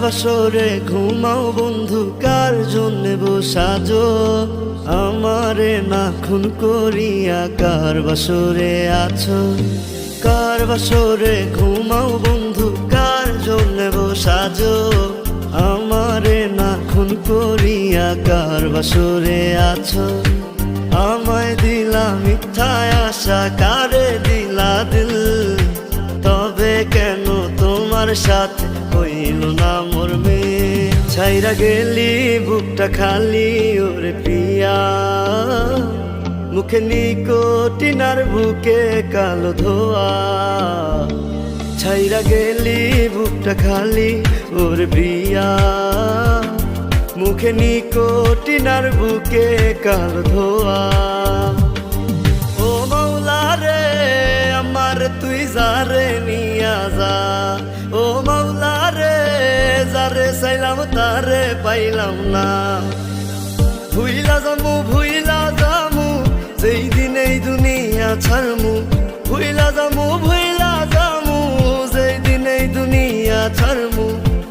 বাসরে ঘুমাও বন্ধু, কার জন্যে বসাজো আমারে না খুন করিয়া? কার বাসরে আছো? কার বাসরে ঘুমাও বন্ধু, কার জন্যে বসাজো আমারে না খুন করিয়া? কার বাসরে আছো? আমায় দিলা মিথ্যায় আশা, কারে দিলা দিল? তবে কেন তোমার সাথে হইল না মোর মেয়ে? ছাইরা গেলি বুকটা খালি ওরে প্রিয়া, মুখে নিকোটিন আর বুকে কালো ধোয়া। ছাইরা গেলি বুকটা খালি ওরে প্রিয়া, মুখে নিকোটিন আর বুকে কালো ধোয়া। ও মাওলা রে আমার তুই যারে নিয়া যা, ও মাওলা রে যারে চাইলাম তারে পাইলাম না। ভুইলা যামু যেই দিন এই দুনিয়া ছাড়মু, ভুইলা যামু যেই দিন এই দুনিয়া ছাড়মু।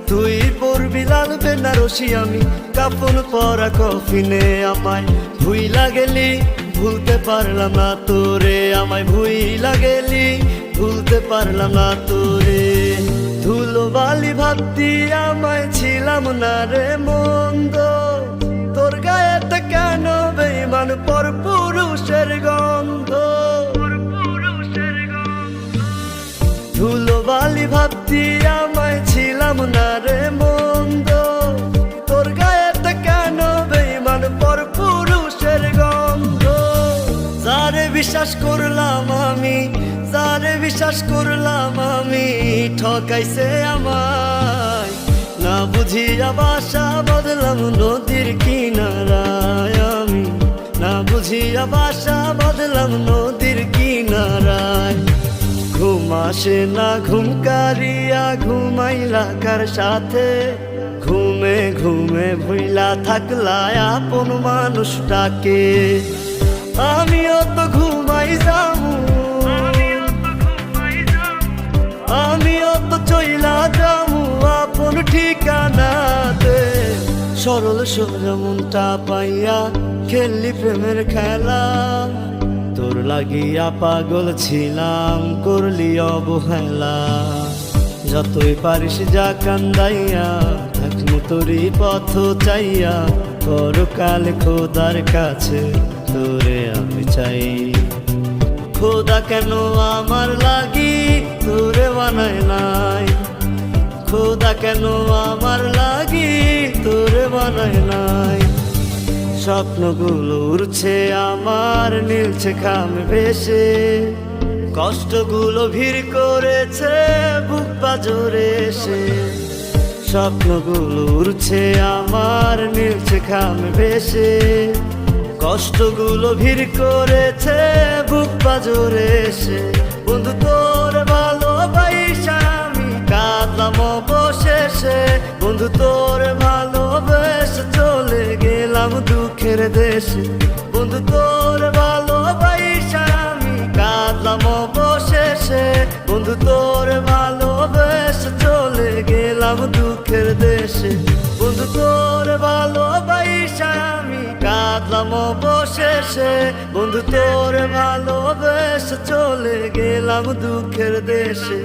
তুই পড়বি লাল বেনারসি, আমি কাফন পরা কফিনে। আমায় ভুইলা গেলি ভুলতে পারলাম না তোরে, আমায় ভুইলা গেলি ভুলতে পারলাম না তোরে। ধুলো বালি ভাবতি আমায় ছিলাম না রে মন্দ, তোর গায়েতে কেন বেঈমান পর পুরুষের গন্ধ? ধুলো বালি ভাবতি আমায় ছিলাম না রে মন্দ, তোর গায়েতে কেন বেঈমান পর পুরুষের গন্ধ? যারে বিশ্বাস করলাম আমি, যারে বিশ্বাস করলাম আমি, ঠকাইছে আমায়। না বুঝিয়া বাসা বদলাম নদীর কিনারায় আমি, না বুঝিয়া বাসা বদলাম নদীর কিনারায়। ঘুম আসে না ঘুম কারিয়া ঘুমাইলা কার সাথে? ঘুমে ঘুমে ভুইলা থাকলা আপন মানুষটাকে। আমিও তো ঘুমাই যামু, আমিও তো চইলা যামু আপন ঠিকানাতে। সরল সোজা মনটা পাইয়া খেললি প্রেমের খেলা, তোর লাগিয়া পাগল ছিলাম করলি অবহেলা। যতই পারিস যা কান্দাইয়া থাকমু তোরই পথ চাইয়া, পরকাল খোদার কাছে তোরে আমি চাই। খোদা কেন আমার লাগি তোরে বানায় নাই? খোদা কেন আমার লাগি তোরে বানায় নাই? স্বপ্নগুলো উড়ছে আমার নীলছে খাম ভেসে, কষ্টগুলো ভিড় করেছে বুক পাজরে এসে। স্বপ্নগুলো উড়ছে আমার নীলছে খাম ভেসে, কষ্টগুলো ভিড় করেছে বুক পাজরে এসে। বন্ধু তোর ভালোবাসা আমি কাঁদলাম অবশেষে, বন্ধু তোর ভালোবেসে চলে গেলাম দুঃখের দেশে। বন্ধু তোর ভালোবাসা আমি কাঁদলাম অবশেষে, বন্ধু তোর ভালোবেসে চলে গেলাম দুঃখের দেশে। বন্ধু তোর ভালোবাসা আমি কাঁদলাম অবশেষে, বন্ধু তোর ভালোবেসে চলে গেলাম দুঃখের দেশে।